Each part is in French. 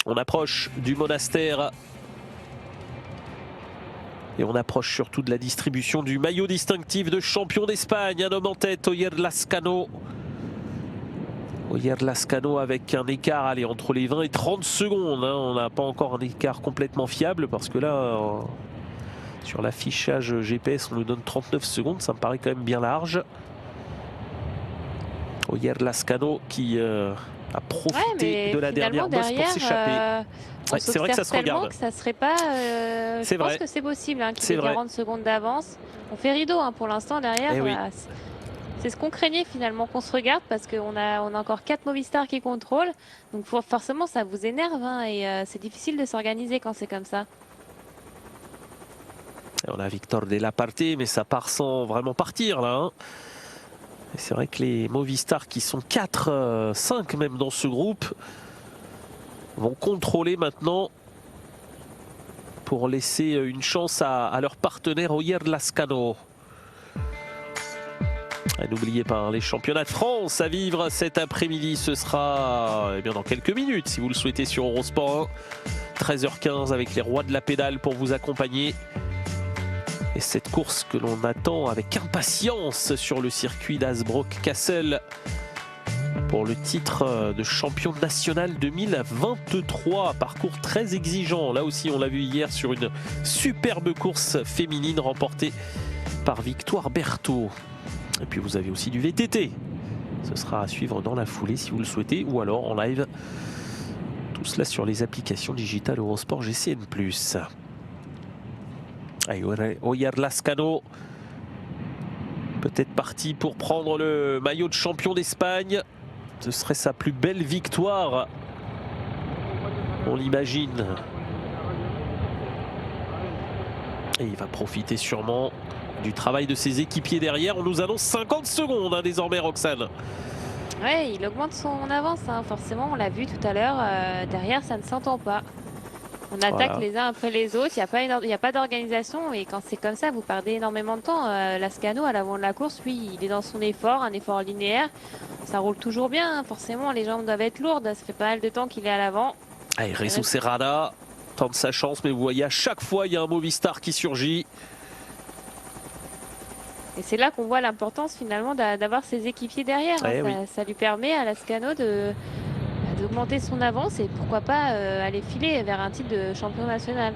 On approche du monastère. Et on approche surtout de la distribution du maillot distinctif de champion d'Espagne. Un homme en tête, Oyer Lascano. Oyer Lascano avec un écart allez, entre les 20 et 30 secondes. Hein. On n'a pas encore un écart complètement fiable parce que là, sur l'affichage GPS, on nous donne 39 secondes. Ça me paraît quand même bien large. Oyer Lascano qui a profité de la dernière bosse pour s'échapper. C'est vrai que ça se regarde. Que ça serait pas. Je pense que c'est possible qu'il ait 40 secondes d'avance. On fait rideau pour l'instant derrière. Oui. C'est ce qu'on craignait finalement qu'on se regarde parce qu'on a encore 4 Movistar qui contrôlent. Donc forcément ça vous énerve et c'est difficile de s'organiser quand c'est comme ça. Et on a Victor Della Parte mais ça part sans vraiment partir là. Hein. C'est vrai que les Movistar qui sont 4, 5 même dans ce groupe vont contrôler maintenant pour laisser une chance à leur partenaire Oyer Lascano. N'oubliez pas les championnats de France à vivre cet après-midi. Ce sera bien dans quelques minutes si vous le souhaitez sur Eurosport 1. 13h15 avec les rois de la pédale pour vous accompagner. Et cette course que l'on attend avec impatience sur le circuit d'Asbrook-Cassel pour le titre de champion national 2023. Parcours très exigeant. Là aussi, on l'a vu hier sur une superbe course féminine remportée par Victoire Berthaud. Et puis vous avez aussi du VTT. Ce sera à suivre dans la foulée si vous le souhaitez ou alors en live. Tout cela sur les applications digitales Eurosport GCN+. Oyer Lascano peut-être parti pour prendre le maillot de champion d'Espagne. Ce serait sa plus belle victoire, on l'imagine. Et il va profiter sûrement du travail de ses équipiers derrière. On nous annonce 50 secondes désormais, Roxane. Ouais, il augmente son avance, forcément, on l'a vu tout à l'heure. Derrière, ça ne s'entend pas. On attaque les uns après les autres, il n'y a pas d'organisation et quand c'est comme ça, vous perdez énormément de temps. Lascano, à l'avant de la course, lui, il est dans son effort, un effort linéaire. Ça roule toujours bien, forcément, les jambes doivent être lourdes. Ça fait pas mal de temps qu'il est à l'avant. Allez, Jesus Serrada tente sa chance, mais vous voyez, à chaque fois, il y a un Movistar qui surgit. Et c'est là qu'on voit l'importance finalement d'avoir ses équipiers derrière. Ça lui permet à Lascano d'augmenter son avance et pourquoi pas aller filer vers un titre de champion national.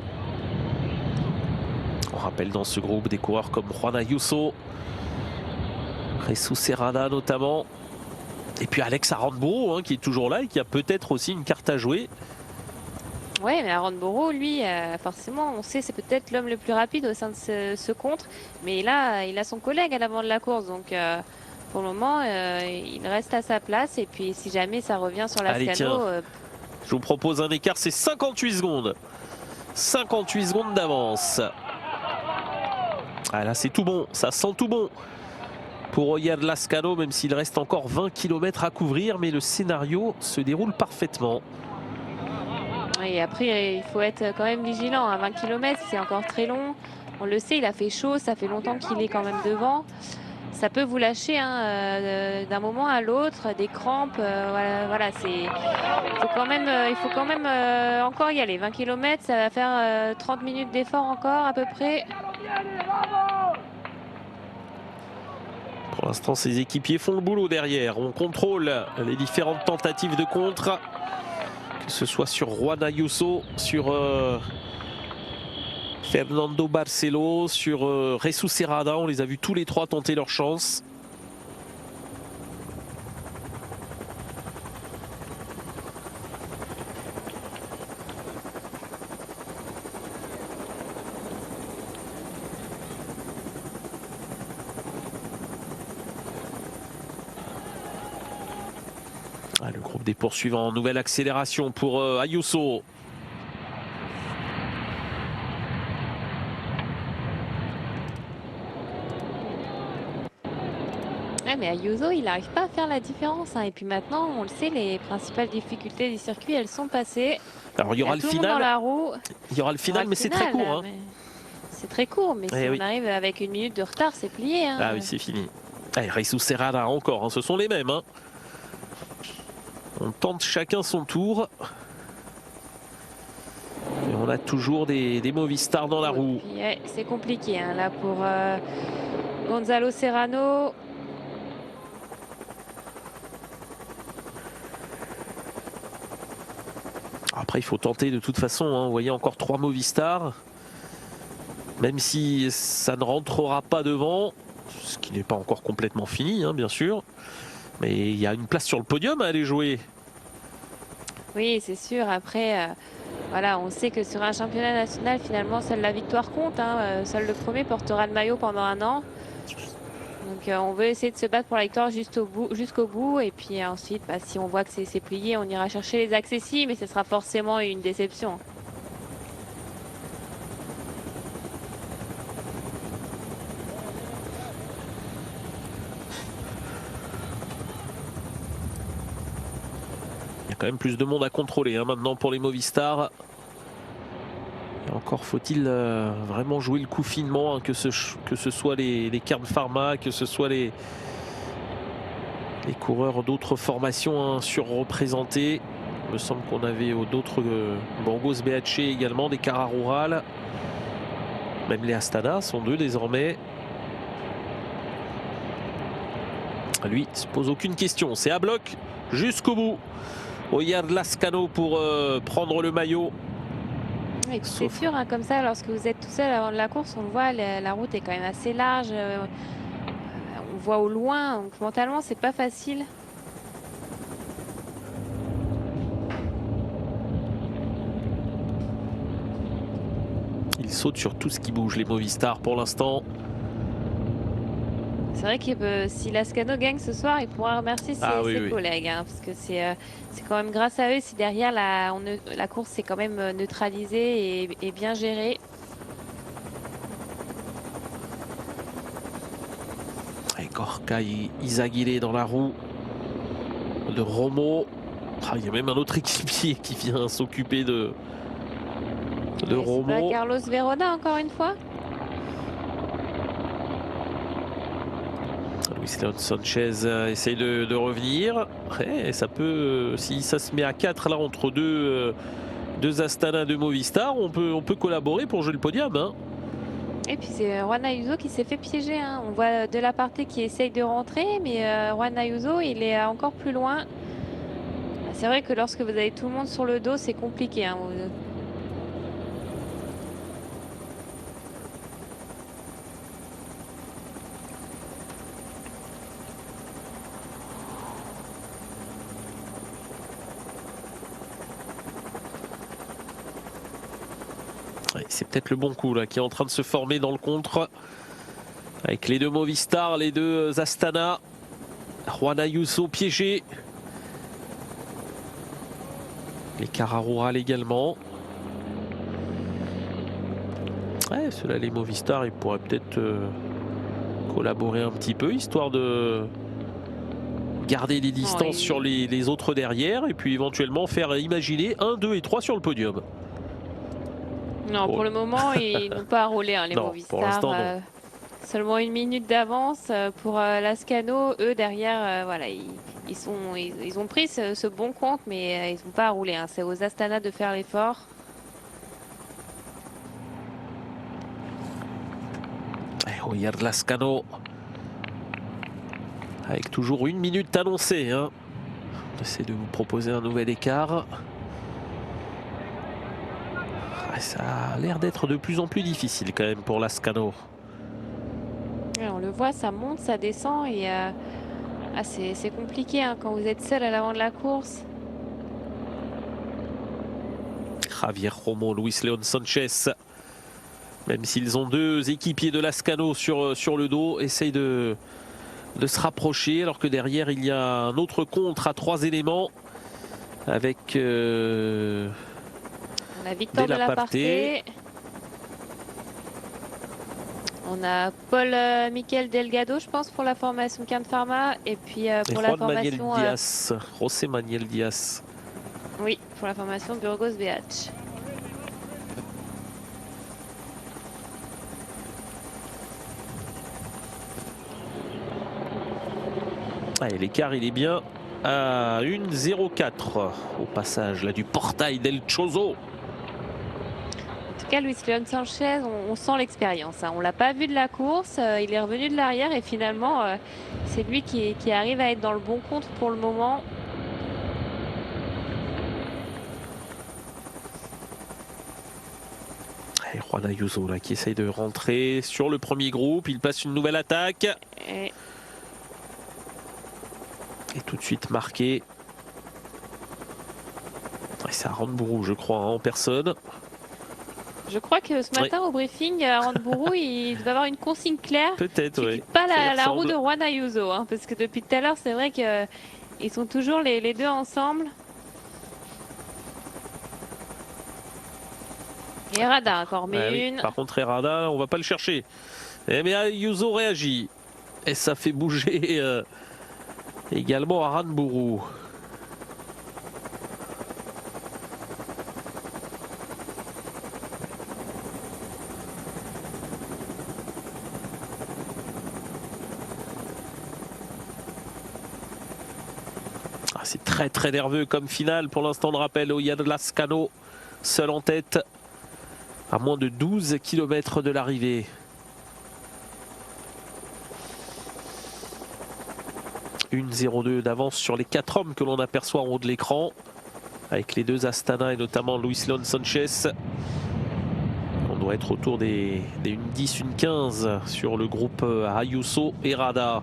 On rappelle dans ce groupe des coureurs comme Juan Ayuso, Jesus Serrada notamment, et puis Alex Aramburu qui est toujours là et qui a peut-être aussi une carte à jouer. Oui, mais Aramburu, lui, forcément, on sait c'est peut-être l'homme le plus rapide au sein de ce contre, mais là, il a son collègue à l'avant de la course, donc pour le moment, il reste à sa place. Et puis, si jamais ça revient sur Lascano... je vous propose un écart, c'est 58 secondes. 58 secondes d'avance. Ah là, c'est tout bon, ça sent tout bon pour Oyer Lascano, même s'il reste encore 20 km à couvrir, mais le scénario se déroule parfaitement. Et après, il faut être quand même vigilant. 20 km, c'est encore très long. On le sait, il a fait chaud, ça fait longtemps qu'il est quand même devant. Ça peut vous lâcher d'un moment à l'autre, des crampes. Voilà, il faut quand même encore y aller. 20 km, ça va faire 30 minutes d'effort encore à peu près. Pour l'instant, ses équipiers font le boulot derrière. On contrôle les différentes tentatives de contre. Que ce soit sur Juan Ayuso, sur Fernando Barcelo, sur Jesus Serrada. On les a vus tous les trois tenter leur chance. Le groupe des poursuivants, nouvelle accélération pour Ayuso. Ouais, mais Ayuso, il n'arrive pas à faire la différence. Et puis maintenant, on le sait, les principales difficultés du circuit, elles sont passées. Alors il y aura le final. Dans la roue. Il y aura le final, mais c'est très court. C'est très court, mais si on arrive avec une minute de retard, c'est plié. Ah oui, c'est fini. Allez, Jesus Serrada encore, ce sont les mêmes. On tente chacun son tour. On a toujours des Movistar dans la roue. C'est compliqué hein, là pour Gonzalo Serrano. Après, il faut tenter de toute façon. Hein. Vous voyez encore 3 Movistar. Même si ça ne rentrera pas devant, ce qui n'est pas encore complètement fini, hein, bien sûr. Mais il y a une place sur le podium à aller jouer. Oui, c'est sûr. Après, voilà, on sait que sur un championnat national, finalement, seule la victoire compte. Hein. Seul le premier portera le maillot pendant un an. Donc on veut essayer de se battre pour la victoire jusqu'au bout. Et puis ensuite, bah, si on voit que c'est plié, on ira chercher les accessibles. Mais ce sera forcément une déception. Il y a quand même plus de monde à contrôler hein, maintenant pour les Movistar. Et encore faut-il vraiment jouer le coup finement, hein, que ce soit les Kern Pharma, que ce soit les coureurs d'autres formations hein, surreprésentées. Il me semble qu'on avait d'autres Burgos BHC également, des Cara Rural. Même les Astana sont 2 désormais. Lui ne se pose aucune question, c'est à bloc jusqu'au bout. Oyard Lascano pour prendre le maillot. C'est sûr, hein, comme ça, lorsque vous êtes tout seul avant de la course, on le voit, la route est quand même assez large. On voit au loin, donc mentalement, c'est pas facile. Ils sautent sur tout ce qui bouge, les Movistar pour l'instant. C'est vrai que si Lascano gagne ce soir, il pourra remercier ses collègues. Hein, parce que c'est quand même grâce à eux si derrière la course est quand même neutralisée et bien gérée. Et Gorka Izaguirre dans la roue de Romo. Ah, il y a même un autre équipier qui vient s'occuper de Romo. Pas Carlos Verona encore une fois. Luis Leon Sanchez essaye de revenir. Et ça peut, si ça se met à 4 là entre deux Astana, 2 Movistar, on peut collaborer pour jouer le podium. Hein. Et puis c'est Juan Ayuso qui s'est fait piéger. Hein. On voit De La Parte qui essaye de rentrer, mais Juan Ayuso il est encore plus loin. C'est vrai que lorsque vous avez tout le monde sur le dos, c'est compliqué. Hein. C'est peut-être le bon coup là qui est en train de se former dans le contre. Avec les 2 Movistar, les 2 Astana. Juan Ayuso piégé. Les Cara Rural également. Ouais, ceux-là, les Movistar, ils pourraient peut-être collaborer un petit peu, histoire de garder les distances sur les autres derrière. Et puis éventuellement faire imaginer 1, 2 et 3 sur le podium. Non, pour le moment, ils n'ont pas roulé hein, les Movistar. Pour l'instant, non. Seulement 1 minute d'avance pour Lascano. Eux, derrière, voilà, ils ont pris ce bon compte, mais ils n'ont pas roulé. Hein. C'est aux Astana de faire l'effort. Regarde Lascano. Avec toujours 1 minute annoncée. Hein. On essaie de vous proposer un nouvel écart. Ça a l'air d'être de plus en plus difficile quand même pour Lascano. On le voit, ça monte, ça descend et c'est compliqué hein, quand vous êtes seul à l'avant de la course. Javier Romo, Luis Leon Sanchez, même s'ils ont 2 équipiers de Lascano sur le dos, essayent de se rapprocher alors que derrière il y a un autre contre à 3 éléments avec la victoire de La Parte. On a Paul Miquel Delgado, je pense, pour la formation Kern Pharma. Et puis pour la formation. José Manuel Diaz. Oui, pour la formation Burgos BH. L'écart, il est bien à 1,04 au passage là, du portail d'El Chozo. cas, Luis Leon Sanchez, on sent l'expérience. Hein. On l'a pas vu de la course, il est revenu de l'arrière et finalement, c'est lui qui arrive à être dans le bon compte pour le moment. Et Juan Ayuso là, qui essaye de rentrer sur le premier groupe. Il passe une nouvelle attaque. Et tout de suite marqué. C'est Aramburu, je crois, hein, en personne. Je crois que ce matin au briefing, Aramburu, il devait avoir une consigne claire. Peut-être, oui. Pas la roue de Juan Ayuso, hein, parce que depuis tout à l'heure, c'est vrai qu'ils sont toujours les deux ensemble. Et Herrada encore, mais une. Oui. Par contre, Herrada, on va pas le chercher. Eh bien, Ayuso réagit. Et ça fait bouger également Aramburu. C'est très très nerveux comme finale pour l'instant de rappel. Oier Lascano seul en tête à moins de 12 km de l'arrivée. Une 0-2 d'avance sur les 4 hommes que l'on aperçoit en haut de l'écran avec les deux Astana et notamment Luis Leon Sanchez. On doit être autour des 1-10, 1-15 sur le groupe Ayuso et Rada.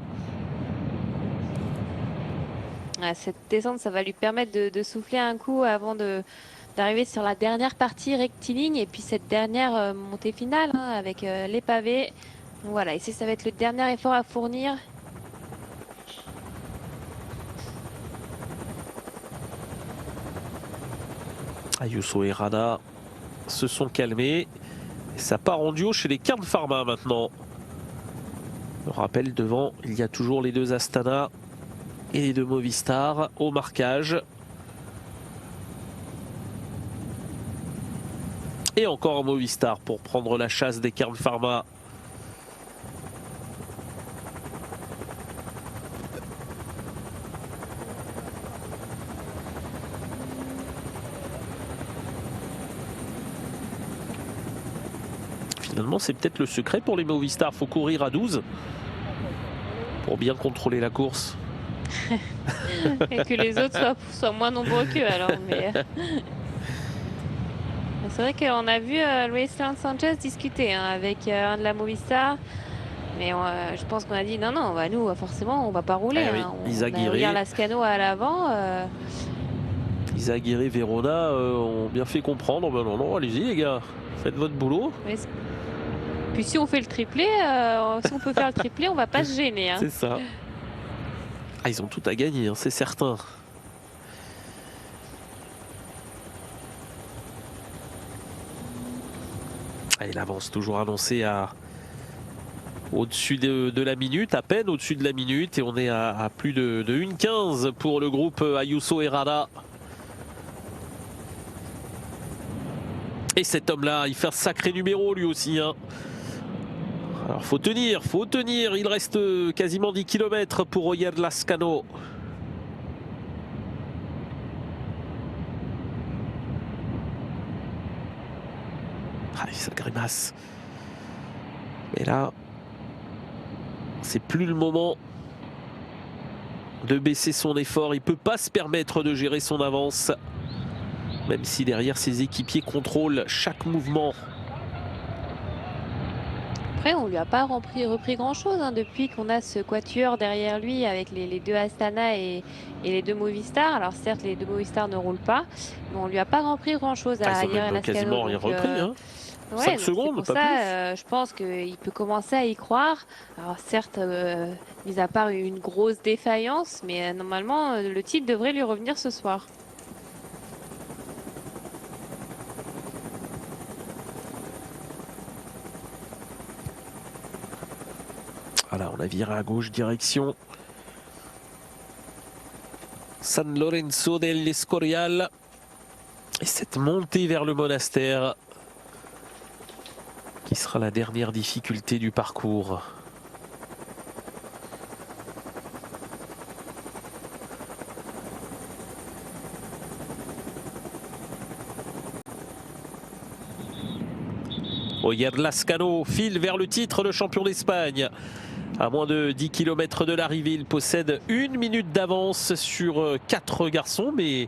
Cette descente, ça va lui permettre de souffler un coup avant d'arriver sur la dernière partie rectiligne et puis cette dernière montée finale hein, avec les pavés. Donc voilà, ici ça va être le dernier effort à fournir. Ayuso et Rada se sont calmés. Et ça part en duo chez les Kern Pharma maintenant. Je rappelle, devant, il y a toujours les deux Astana et les deux Movistar au marquage. Et encore un Movistar pour prendre la chasse des Kern Pharma. Finalement, c'est peut-être le secret pour les Movistar. Il faut courir à 12 pour bien contrôler la course. Et que les autres soient moins nombreux qu'eux alors. Mais... c'est vrai qu'on a vu Luis Leon Sanchez discuter hein, avec un de la Movistar. Mais je pense qu'on a dit non, bah, nous forcément on va pas rouler. Oui. Hein. Izagirre, on a Lascano à l'avant. Izagirre, Verona ont bien fait comprendre. Ben non, allez-y les gars, faites votre boulot. Mais puis si on fait le triplé, si on peut faire le triplé, on va pas se gêner. Hein. C'est ça. Ah, ils ont tout à gagner, hein, c'est certain. Ah, il avance toujours annoncé à au-dessus de la minute, à peine au-dessus de la minute. Et on est à plus de 1,15 pour le groupe Ayuso et Rada. Et cet homme-là, il fait un sacré numéro lui aussi. Hein. Alors faut tenir, il reste quasiment 10 km pour Oier Lascano. Ah, ça grimace. Mais là, c'est plus le moment de baisser son effort. Il peut pas se permettre de gérer son avance. Même si derrière ses équipiers contrôlent chaque mouvement. Après, on lui a pas repris grand-chose hein, depuis qu'on a ce quatuor derrière lui avec les deux Astana et les deux Movistar. Alors certes, les deux Movistar ne roulent pas, mais on lui a pas repris grand-chose à Oier Lascano. Quasiment rien repris. Hein. Ouais, 5 secondes, pour pas ça, je pense qu'il peut commencer à y croire. Alors certes, mis à part une grosse défaillance, mais normalement, le titre devrait lui revenir ce soir. Voilà, on a viré à gauche, direction San Lorenzo dell'Escorial. Et cette montée vers le monastère qui sera la dernière difficulté du parcours. Oyer Lascano file vers le titre de champion d'Espagne. À moins de 10 km de l'arrivée, il possède 1 minute d'avance sur 4 garçons. Mais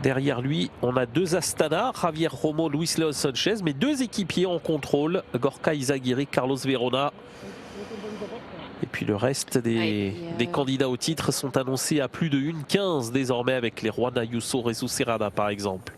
derrière lui, on a 2 Astana, Javier Romo, Luis León Sanchez. Mais 2 équipiers en contrôle, Gorka Izagirre, Carlos Verona. Et puis le reste des candidats au titre sont annoncés à plus de 1,15 désormais avec les Juan Ayuso, Jesus Serrada par exemple.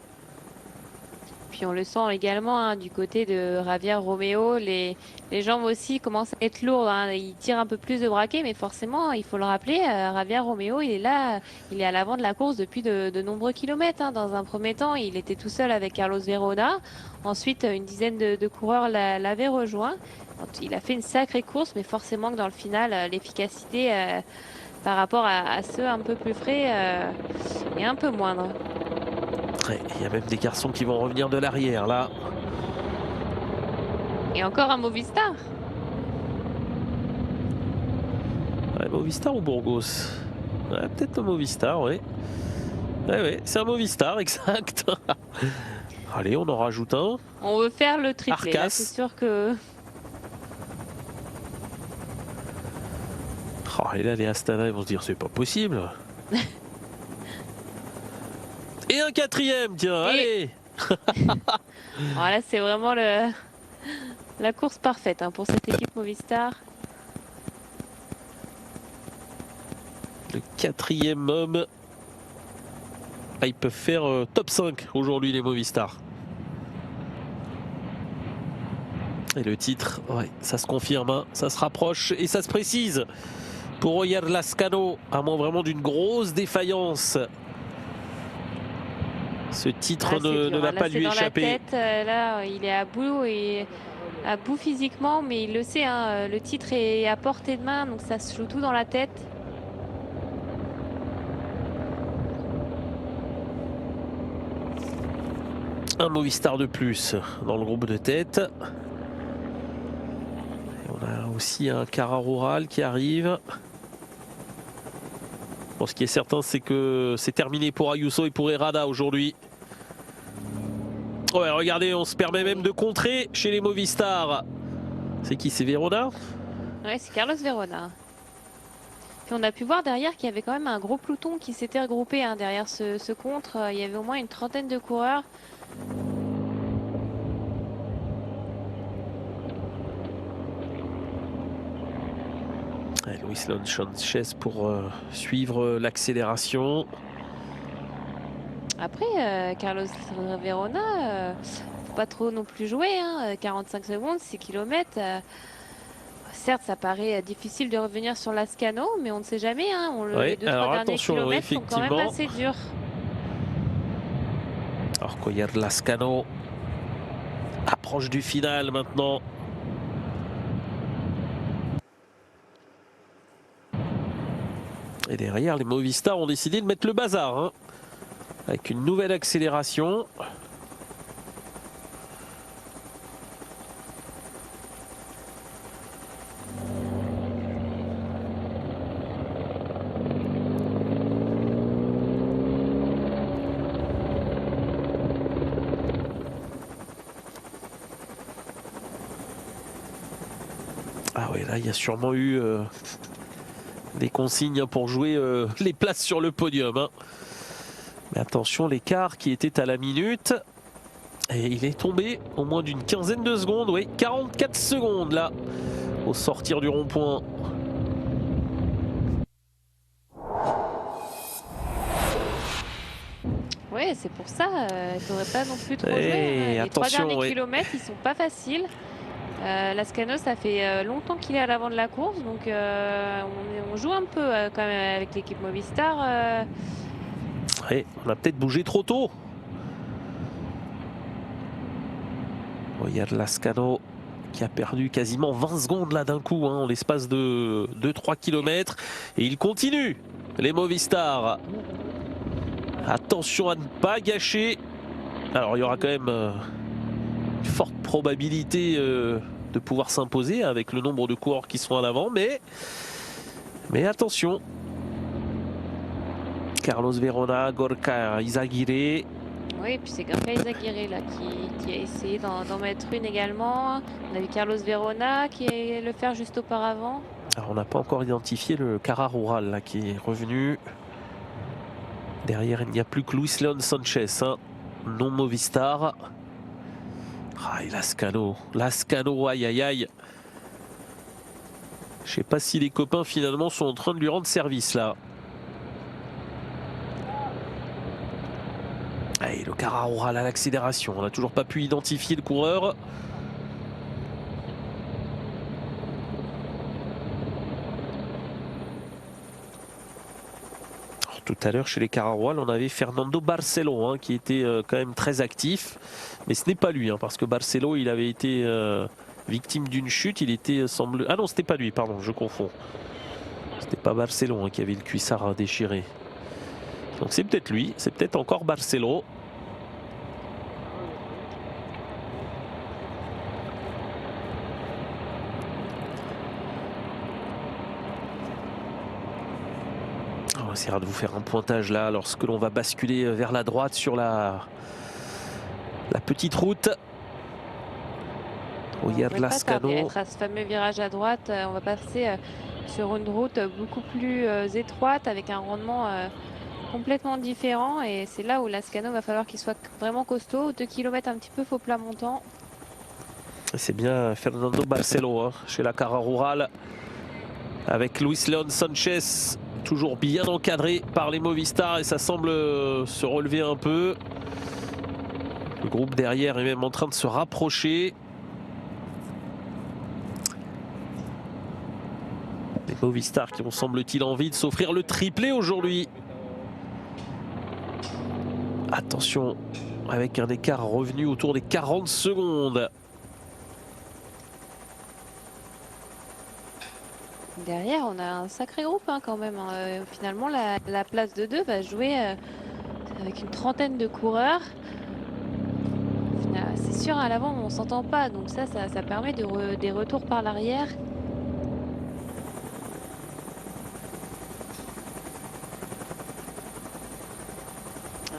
Puis on le sent également hein, du côté de Javier Romeo, les jambes aussi commencent à être lourdes, hein. Il tire un peu plus de braquet, mais forcément, il faut le rappeler, Javier Romeo, il est là, il est à l'avant de la course depuis de nombreux kilomètres. Hein. Dans un premier temps, il était tout seul avec Carlos Verona. Ensuite, une dizaine de coureurs l'avaient rejoint. Il a fait une sacrée course, mais forcément que dans le final, l'efficacité par rapport à ceux un peu plus frais est un peu moindre. Il y a même des garçons qui vont revenir de l'arrière là. Et encore un Movistar. Ouais, Movistar ou Burgos? Ouais, peut-être le Movistar, oui. Ouais, c'est un Movistar, exact. Allez, on en rajoute un. On veut faire le triplé. C'est sûr que... Oh, et là, les Astana, ils vont se dire, c'est pas possible. Et un 4e, tiens, allez. Voilà, c'est vraiment la course parfaite hein, pour cette équipe Movistar. Le 4e homme. Ah, ils peuvent faire top 5 aujourd'hui, les Movistar. Et le titre, ouais, ça se confirme, hein, ça se rapproche et ça se précise. Pour Oyer Lascano, à moins vraiment d'une grosse défaillance. Ce titre ne va pas lui échapper. Tête, là, il est à bout physiquement, mais il le sait, hein, le titre est à portée de main, donc ça se joue tout dans la tête. Un Movistar de plus dans le groupe de tête. Et on a aussi un Cara Rural qui arrive. Bon, ce qui est certain, c'est que c'est terminé pour Ayuso et pour Herrada aujourd'hui. Ouais, regardez, on se permet même de contrer chez les Movistar. C'est qui? C'est Verona? Ouais, c'est Carlos Verona. Puis on a pu voir derrière qu'il y avait quand même un gros peloton qui s'était regroupé hein, derrière ce contre. Il y avait au moins une trentaine de coureurs. Luis León Sanchez pour suivre l'accélération. Après, Carlos Verona, faut pas trop non plus jouer. Hein, 45 secondes, 6 km. Certes, ça paraît difficile de revenir sur Lascano, mais on ne sait jamais. Hein, les 2-3 derniers kilomètres sont quand même assez durs. Alors qu'Oyer Lascano approche du final maintenant. Et derrière, les Movistar ont décidé de mettre le bazar. Hein, avec une nouvelle accélération. Ah oui, là, il y a sûrement eu des consignes pour jouer les places sur le podium. Hein. Mais attention, l'écart qui était à la minute. Et il est tombé au moins d'une quinzaine de secondes. Oui, 44 secondes là, au sortir du rond-point. Oui, c'est pour ça. Il ne faudrait pas non plus trop jouer. Les 3 derniers kilomètres, ils sont pas faciles. Lascano, ça fait longtemps qu'il est à l'avant de la course, donc on joue un peu quand même avec l'équipe Movistar. Ouais, on a peut-être bougé trop tôt. Regarde Lascano qui a perdu quasiment 20 secondes là d'un coup, hein, en l'espace de 2-3 km. Et il continue, les Movistar. Attention à ne pas gâcher. Alors il y aura quand même une forte probabilité de pouvoir s'imposer avec le nombre de coureurs qui sont à l'avant, mais attention. Carlos Verona, Gorka Izagirre. Oui, et puis c'est Gorka Izagirre là qui a essayé d'en mettre une également. On a vu Carlos Verona qui est le faire juste auparavant. Alors on n'a pas encore identifié le Cara Rural là, qui est revenu. Derrière, il n'y a plus que Luis Leon Sanchez, hein, non Movistar. Ah, et Lascano, aïe aïe aïe. Je sais pas si les copains finalement sont en train de lui rendre service là. Allez, le Cara Rural à l'accélération. On n'a toujours pas pu identifier le coureur. Tout à l'heure, chez les Cara Rural, on avait Fernando Barcelo hein, qui était quand même très actif. Mais ce n'est pas lui, hein, parce que Barcelo, il avait été victime d'une chute. Il était semble. Ah non, c'était pas lui, pardon, je confonds. C'était pas Barcelo hein, qui avait le cuissard déchiré. Donc c'est peut-être lui, c'est peut-être encore Barcelo. On essaiera de vous faire un pointage là lorsque l'on va basculer vers la droite sur la petite route. Au Yad Lascano. À ce fameux virage à droite, on va passer sur une route beaucoup plus étroite avec un rendement complètement différent. Et c'est là où Lascano va falloir qu'il soit vraiment costaud. 2 km un petit peu faux plat montant. C'est bien Fernando Barcelo hein, chez la Cara Rural. Avec Luis Leon Sanchez. Toujours bien encadré par les Movistar et ça semble se relever un peu. Le groupe derrière est même en train de se rapprocher. Les Movistar qui ont semble-t-il envie de s'offrir le triplé aujourd'hui. Attention, avec un écart revenu autour des 40 secondes. Derrière, on a un sacré groupe hein, quand même. Finalement, la place de 2 va jouer avec une trentaine de coureurs. C'est sûr, à l'avant, on ne s'entend pas. Donc ça permet des retours par l'arrière.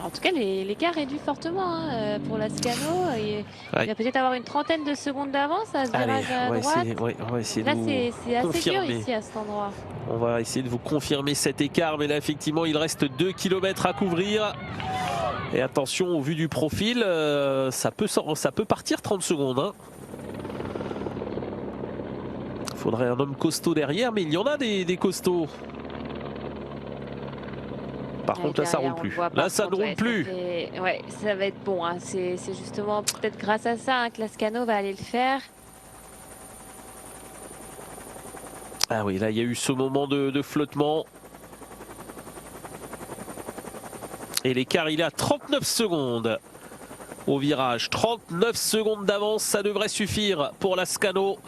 En tout cas, l'écart réduit fortement hein, pour Lascano. Il va peut-être avoir une trentaine de secondes d'avance à ce virage à droite. On va essayer là, de c'est assez confirmer. dur ici à cet endroit. On va essayer de vous confirmer cet écart. Mais là, effectivement, il reste 2 km à couvrir. Et attention, au vu du profil, ça peut partir 30 secondes. Hein. Il faudrait un homme costaud derrière, mais il y en a des costauds. Par contre, là, ça roule plus. Là, ça ne roule plus. Ouais, ça va être bon. Hein. C'est justement peut-être grâce à ça hein, que Lascano va aller le faire. Ah oui, là, il y a eu ce moment de flottement. Et l'écart, il est à 39 secondes au virage. 39 secondes d'avance, ça devrait suffire pour Lascano.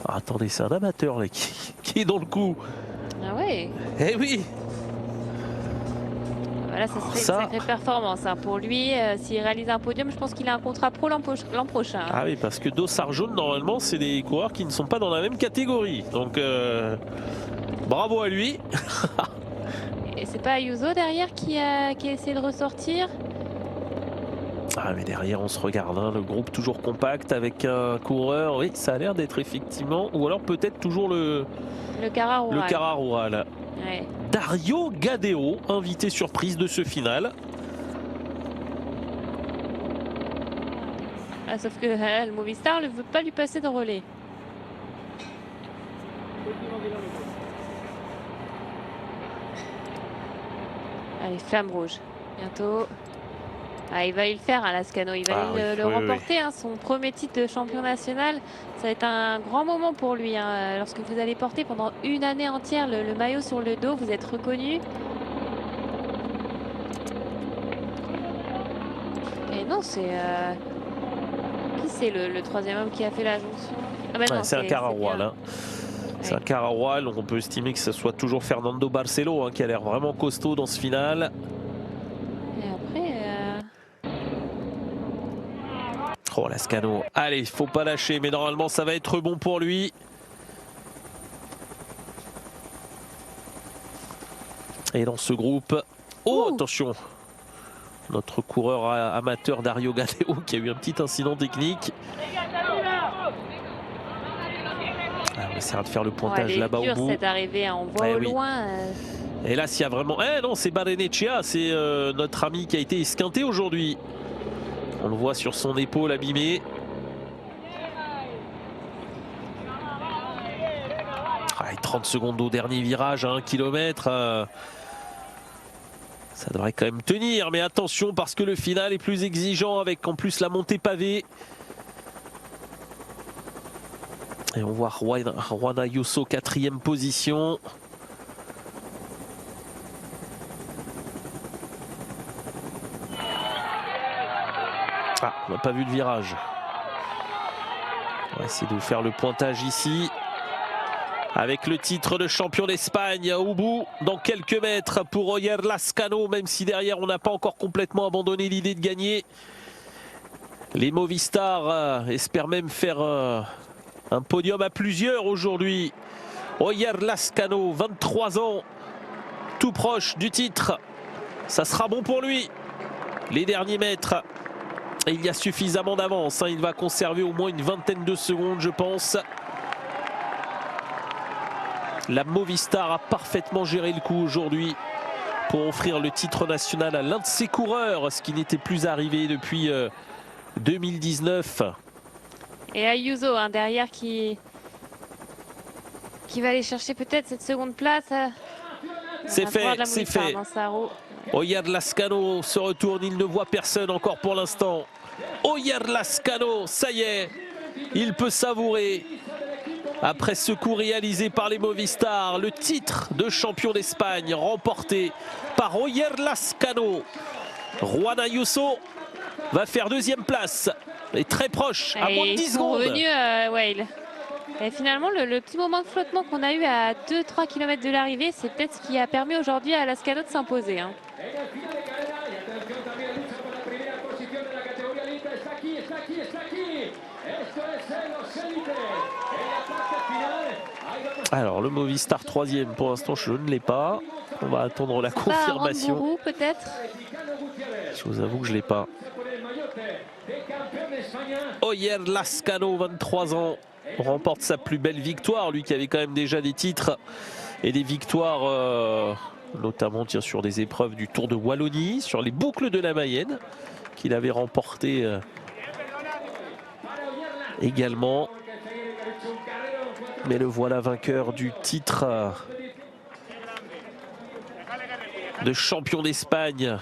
Ah, attendez, c'est un amateur là, qui est dans le coup. Ah ouais. Eh oui. Voilà, ça serait une sacrée performance hein. Pour lui. S'il réalise un podium, je pense qu'il a un contrat pro l'an prochain. Hein. Ah oui, parce que Dossard jaune, normalement, c'est des coureurs qui ne sont pas dans la même catégorie. Donc, bravo à lui. Et c'est pas Ayuso derrière qui a essayé de ressortir? Ah mais derrière on se regarde, hein, le groupe toujours compact avec un coureur, oui ça a l'air d'être effectivement, ou alors peut-être toujours le Cara Rural. Le Cara Rural. Ouais. Dario Gadeo, invité surprise de ce final. Ah, sauf que le Movistar ne veut pas lui passer de relais. Allez, flamme rouge, bientôt. Ah, il va le faire, hein, Lascano. Il va le remporter. Hein, son premier titre de champion national. Ça va être un grand moment pour lui. Hein, lorsque vous allez porter pendant une année entière le maillot sur le dos, vous êtes reconnu. Et non, c'est... Qui c'est le troisième homme qui a fait la jonction? Ah bah c'est un Cara Rural. Hein. C'est un Cara Rural, donc on peut estimer que ce soit toujours Fernando Barcelo hein, qui a l'air vraiment costaud dans ce final. Oh Lascano, allez, il faut pas lâcher, mais normalement ça va être bon pour lui. Et dans ce groupe, Oh, attention! Notre coureur amateur Dario Gallego qui a eu un petit incident technique. On essaiera de faire le pointage là-bas au bout. Cette arrivée, hein, on voit au loin. Et là, s'il y a vraiment... Eh non, c'est Barrenechea, c'est notre ami qui a été esquinté aujourd'hui. On le voit sur son épaule abîmée. Et 30 secondes au dernier virage à 1 km. Ça devrait quand même tenir, mais attention parce que le final est plus exigeant avec en plus la montée pavée. Et on voit Juan Ayuso 4e position. Ah, on n'a pas vu le virage. On va essayer de faire le pointage ici. Avec le titre de champion d'Espagne au bout, dans quelques mètres pour Oyer Lascano, même si derrière on n'a pas encore complètement abandonné l'idée de gagner. Les Movistar espèrent même faire un podium à plusieurs aujourd'hui. Oyer Lascano, 23 ans, tout proche du titre. Ça sera bon pour lui. Les derniers mètres, et il y a suffisamment d'avance. Il va conserver au moins une vingtaine de secondes, je pense. La Movistar a parfaitement géré le coup aujourd'hui pour offrir le titre national à l'un de ses coureurs, ce qui n'était plus arrivé depuis 2019. Et Ayuso derrière qui va aller chercher peut-être cette seconde place. C'est fait, c'est fait. Oyer Lascano se retourne, il ne voit personne encore pour l'instant. Oyer Lascano, ça y est, il peut savourer. Après ce coup réalisé par les Movistar, le titre de champion d'Espagne remporté par Oyer Lascano. Juan Ayuso va faire 2e place, et très proche, à moins de 10 secondes. Et finalement, le petit moment de flottement qu'on a eu à 2-3 km de l'arrivée, c'est peut-être ce qui a permis aujourd'hui à Lascano de s'imposer. Alors le Movistar 3e, pour l'instant je ne l'ai pas. On va attendre la confirmation. Peut-être. Je vous avoue que je ne l'ai pas. Oyer Lascano, 23 ans, remporte sa plus belle victoire. Lui qui avait quand même déjà des titres et des victoires, notamment sur des épreuves du Tour de Wallonie, sur les boucles de la Mayenne, qu'il avait remporté également. Mais le voilà vainqueur du titre de champion d'Espagne.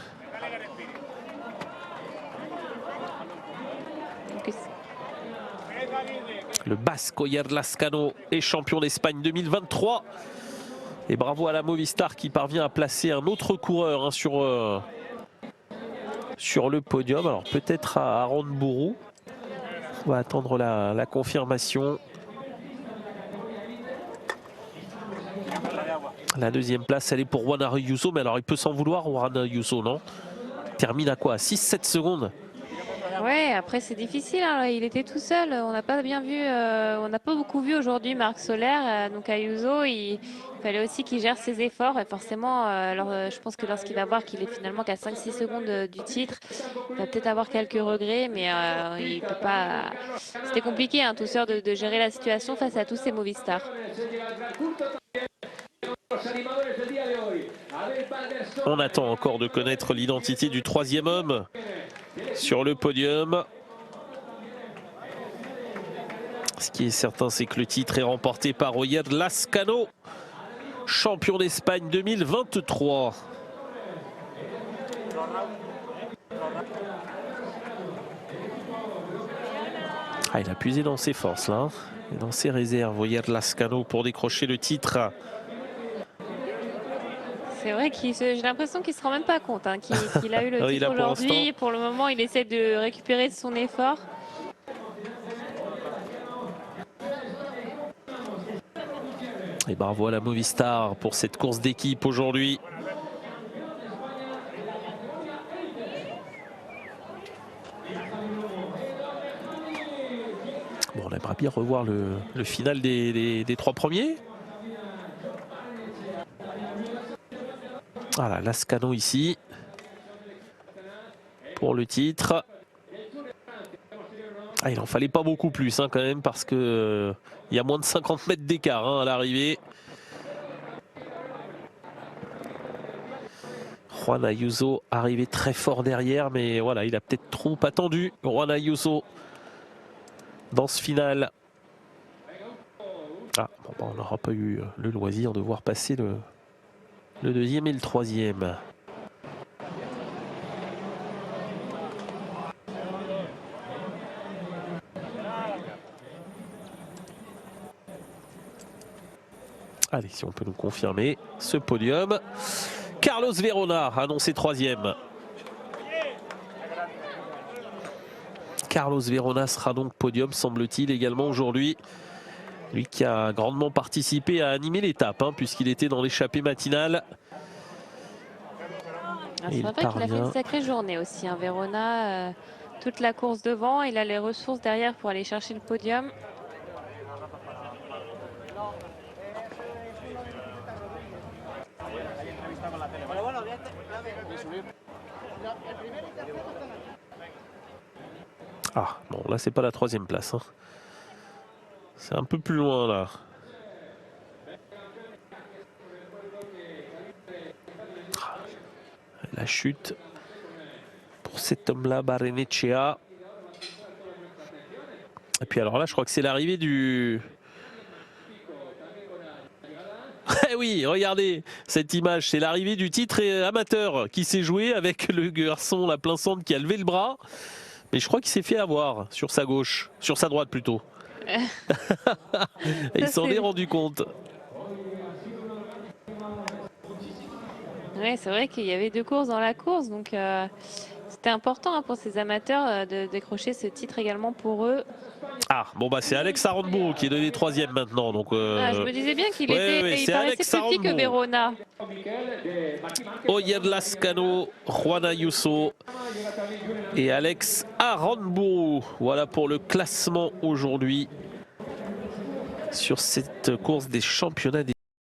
Le Basque Oyer Lascano est champion d'Espagne 2023. Et bravo à la Movistar qui parvient à placer un autre coureur sur le podium. Alors peut-être à Aramburu. On va attendre la confirmation. La 2e place, elle est pour Juan Ayuso, mais alors il peut s'en vouloir, Juan Ayuso, non? Termine à quoi? 6-7 secondes. Ouais, après c'est difficile, il était tout seul, on n'a pas bien vu, on n'a pas beaucoup vu aujourd'hui Marc Soler, donc Ayuso, il fallait aussi qu'il gère ses efforts et forcément, je pense que lorsqu'il va voir qu'il est finalement qu'à 5-6 secondes du titre, il va peut-être avoir quelques regrets, mais il peut pas. C'était compliqué, tout seul de gérer la situation face à tous ces Movistar. On attend encore de connaître l'identité du 3e homme sur le podium. Ce qui est certain, c'est que le titre est remporté par Oyer Lascano, champion d'Espagne 2023. Il a puisé dans ses forces là, et dans ses réserves, Oyer Lascano, pour décrocher le titre. C'est vrai j'ai l'impression qu'il ne se rend même pas compte qu'il a eu le titre aujourd'hui. Pour le moment, il essaie de récupérer son effort. Et bravo à la Movistar pour cette course d'équipe aujourd'hui. Bon, on aimerait bien revoir le final des 3 premiers. Voilà, Lascano ici pour le titre. Ah, il en fallait pas beaucoup plus hein, quand même parce que il y a moins de 50 mètres d'écart hein, à l'arrivée. Juan Ayuso arrivé très fort derrière, mais voilà, il a peut-être trop attendu. Juan Ayuso dans ce final. Ah, bon, bah, on n'aura pas eu le loisir de voir passer le deuxième et le troisième. Allez, si on peut nous confirmer ce podium. Carlos Verona, annoncé troisième. Carlos Verona sera donc podium, semble-t-il, également aujourd'hui. Lui qui a grandement participé à animer l'étape, hein, puisqu'il était dans l'échappée matinale. C'est vrai qu'il a fait une sacrée journée aussi, hein, Verona. Toute la course devant, il a les ressources derrière pour aller chercher le podium. Ah, bon, là, c'est pas la troisième place. Hein. C'est un peu plus loin, là. La chute pour cet homme-là, Barrenechea. Et puis alors là, je crois que c'est l'arrivée du... Eh oui, regardez cette image, c'est l'arrivée du titre amateur qui s'est joué avec le garçon, la plein centre, qui a levé le bras. Mais je crois qu'il s'est fait avoir sur sa gauche, sur sa droite plutôt. Il s'en est rendu compte. Oui, c'est vrai qu'il y avait deux courses dans la course, donc c'était important hein, pour ces amateurs de décrocher ce titre également pour eux. Ah, bon bah c'est Alex Aranbo qui est donné troisième maintenant. Donc, je me disais bien qu'il il paraissait plus petit que Verona. Oyer Lascano, Juan Ayuso et Alex Aranbo. Voilà pour le classement aujourd'hui sur cette course des championnats des